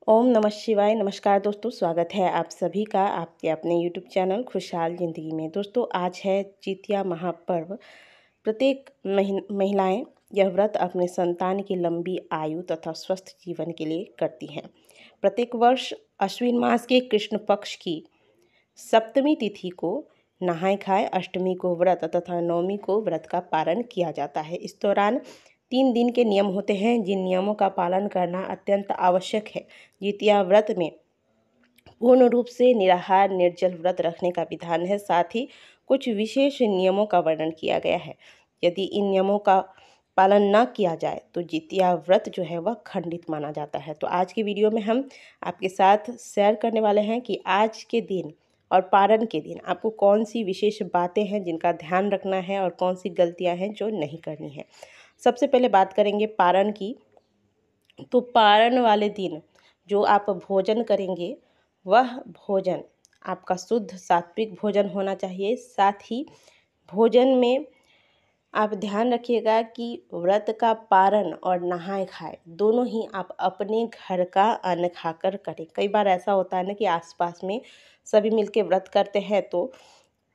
ओम नमः शिवाय। नमस्कार दोस्तों, स्वागत है आप सभी का आपके अपने यूट्यूब चैनल खुशहाल ज़िंदगी में। दोस्तों, आज है जितिया महापर्व। प्रत्येक महिलाएं यह व्रत अपने संतान की लंबी आयु तथा स्वस्थ जीवन के लिए करती हैं। प्रत्येक वर्ष अश्विन मास के कृष्ण पक्ष की सप्तमी तिथि को नहाय खाए, अष्टमी को व्रत तथा नवमी को व्रत का पारण किया जाता है। इस दौरान 3 दिन के नियम होते हैं, जिन नियमों का पालन करना अत्यंत आवश्यक है। जितिया व्रत में पूर्ण रूप से निराहार निर्जल व्रत रखने का विधान है। साथ ही कुछ विशेष नियमों का वर्णन किया गया है। यदि इन नियमों का पालन न किया जाए तो जितिया व्रत जो है वह खंडित माना जाता है। तो आज की वीडियो में हम आपके साथ शेयर करने वाले हैं कि आज के दिन और पारण के दिन आपको कौन सी विशेष बातें हैं जिनका ध्यान रखना है और कौन सी गलतियां हैं जो नहीं करनी है। सबसे पहले बात करेंगे पारण की। तो पारण वाले दिन जो आप भोजन करेंगे वह भोजन आपका शुद्ध सात्विक भोजन होना चाहिए। साथ ही भोजन में आप ध्यान रखिएगा कि व्रत का पारण और नहाए खाए दोनों ही आप अपने घर का अन्न खाकर करें। कई बार ऐसा होता है ना कि आसपास में सभी मिलके व्रत करते हैं, तो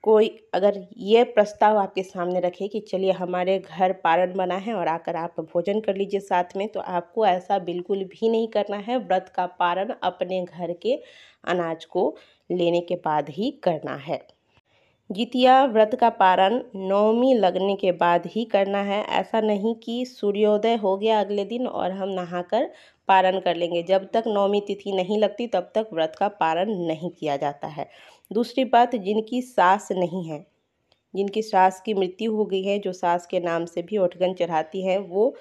कोई अगर ये प्रस्ताव आपके सामने रखे कि चलिए हमारे घर पारण बना है और आकर आप भोजन कर लीजिए साथ में, तो आपको ऐसा बिल्कुल भी नहीं करना है। व्रत का पारण अपने घर के अनाज को लेने के बाद ही करना है। जितिया व्रत का पारण नवमी लगने के बाद ही करना है। ऐसा नहीं कि सूर्योदय हो गया अगले दिन और हम नहाकर पारण कर लेंगे। जब तक नवमी तिथि नहीं लगती तब तक व्रत का पारण नहीं किया जाता है। दूसरी बात, जिनकी सास नहीं है, जिनकी सास की मृत्यु हो गई है, जो सास के नाम से भी ओठगन चढ़ाती है, वो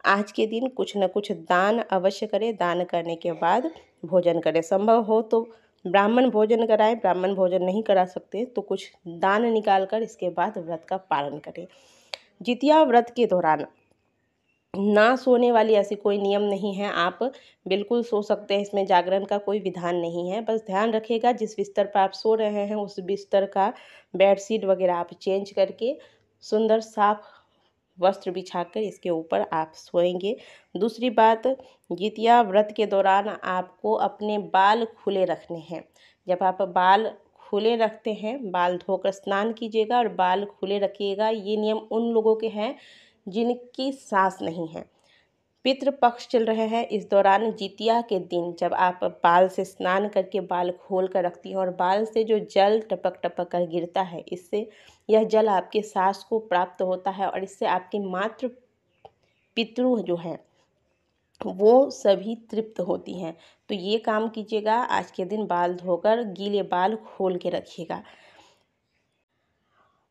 आज के दिन कुछ न कुछ दान अवश्य करें। दान करने के बाद भोजन करें। संभव हो तो ब्राह्मण भोजन कराएं। ब्राह्मण भोजन नहीं करा सकते तो कुछ दान निकाल कर इसके बाद व्रत का पालन करें। जितिया व्रत के दौरान ना सोने वाली ऐसी कोई नियम नहीं है। आप बिल्कुल सो सकते हैं, इसमें जागरण का कोई विधान नहीं है। बस ध्यान रखिएगा जिस बिस्तर पर आप सो रहे हैं उस बिस्तर का बेडशीट वगैरह आप चेंज करके सुंदर साफ वस्त्र बिछाकर इसके ऊपर आप सोएंगे। दूसरी बात, जितिया व्रत के दौरान आपको अपने बाल खुले रखने हैं। जब आप बाल खुले रखते हैं, बाल धोकर स्नान कीजिएगा और बाल खुले रखिएगा। ये नियम उन लोगों के हैं जिनकी सास नहीं है। पितृ पक्ष चल रहे हैं, इस दौरान जितिया के दिन जब आप बाल से स्नान करके बाल खोल कर रखती हैं और बाल से जो जल टपक टपक कर गिरता है, इससे यह जल आपके सास को प्राप्त होता है और इससे आपके मातृ पितृ जो हैं वो सभी तृप्त होती हैं। तो ये काम कीजिएगा। आज के दिन बाल धोकर गीले बाल खोल के रखिएगा।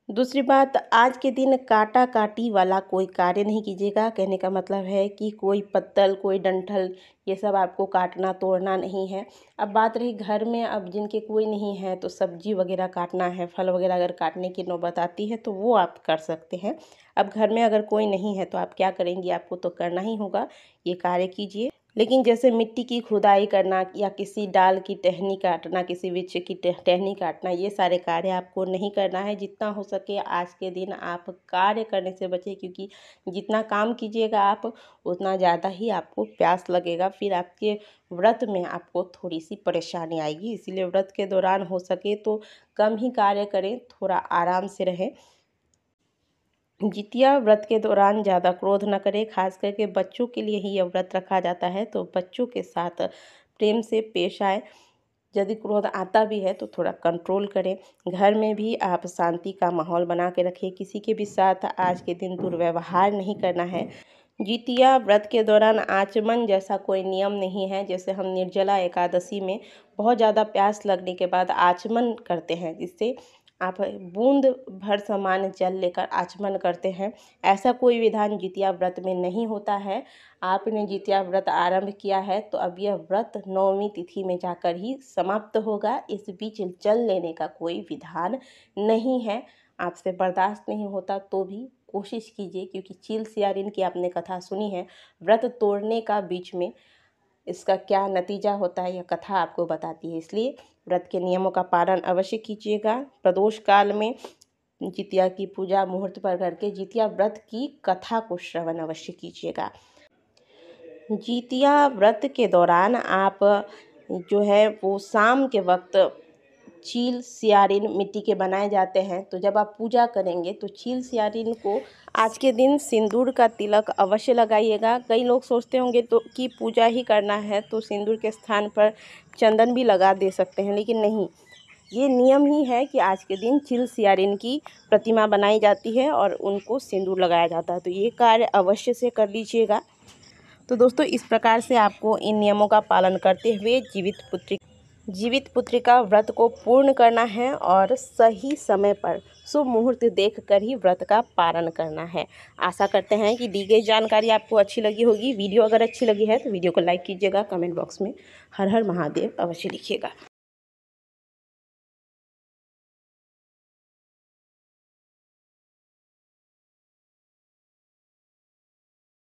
दूसरी बात, आज के दिन काटा काटी वाला कोई कार्य नहीं कीजिएगा। कहने का मतलब है कि कोई पत्तल, कोई डंठल, ये सब आपको काटना तोड़ना नहीं है। अब बात रही घर में, अब जिनके कोई नहीं है तो सब्जी वगैरह काटना है, फल वगैरह अगर काटने की नौबत आती है तो वो आप कर सकते हैं। अब घर में अगर कोई नहीं है तो आप क्या करेंगी, आपको तो करना ही होगा, ये कार्य कीजिए। लेकिन जैसे मिट्टी की खुदाई करना या किसी डाल की टहनी काटना, किसी वृक्ष की टहनी काटना, ये सारे कार्य आपको नहीं करना है। जितना हो सके आज के दिन आप कार्य करने से बचें, क्योंकि जितना काम कीजिएगा आप उतना ज़्यादा ही आपको प्यास लगेगा। फिर आपके व्रत में आपको थोड़ी सी परेशानी आएगी। इसीलिए व्रत के दौरान हो सके तो कम ही कार्य करें, थोड़ा आराम से रहें। जितिया व्रत के दौरान ज़्यादा क्रोध न करें। खास करके बच्चों के लिए ही यह व्रत रखा जाता है, तो बच्चों के साथ प्रेम से पेश आए। यदि क्रोध आता भी है तो थोड़ा कंट्रोल करें। घर में भी आप शांति का माहौल बना के रखें। किसी के भी साथ आज के दिन दुर्व्यवहार नहीं करना है। जितिया व्रत के दौरान आचमन जैसा कोई नियम नहीं है। जैसे हम निर्जला एकादशी में बहुत ज़्यादा प्यास लगने के बाद आचमन करते हैं, जिससे आप बूंद भर समान जल लेकर आचमन करते हैं। ऐसा कोई विधान जितिया व्रत में नहीं होता है। आपने जितिया व्रत आरंभ किया है तो अब यह व्रत नवमी तिथि में जाकर ही समाप्त होगा। इस बीच जल लेने का कोई विधान नहीं है। आपसे बर्दाश्त नहीं होता तो भी कोशिश कीजिए, क्योंकि चील सियारिन की आपने कथा सुनी है। व्रत तोड़ने का बीच में इसका क्या नतीजा होता है, यह कथा आपको बताती है। इसलिए व्रत के नियमों का पालन अवश्य कीजिएगा। प्रदोष काल में जितिया की पूजा मुहूर्त पर करके जितिया व्रत की कथा को श्रवण अवश्य कीजिएगा। जितिया व्रत के दौरान आप जो है वो शाम के वक्त चील सियारिन मिट्टी के बनाए जाते हैं। तो जब आप पूजा करेंगे तो चील सियारिन को आज के दिन सिंदूर का तिलक अवश्य लगाइएगा। कई लोग सोचते होंगे तो कि पूजा ही करना है तो सिंदूर के स्थान पर चंदन भी लगा दे सकते हैं, लेकिन नहीं, ये नियम ही है कि आज के दिन चील सियारिन की प्रतिमा बनाई जाती है और उनको सिंदूर लगाया जाता है। तो ये कार्य अवश्य से कर लीजिएगा। तो दोस्तों, इस प्रकार से आपको इन नियमों का पालन करते हुए जीवित पुत्रिका व्रत को पूर्ण करना है और सही समय पर शुभ मुहूर्त देखकर ही व्रत का पालन करना है। आशा करते हैं कि दी गई जानकारी आपको अच्छी लगी होगी। वीडियो अगर अच्छी लगी है तो वीडियो को लाइक कीजिएगा, कमेंट बॉक्स में हर हर महादेव अवश्य लिखिएगा।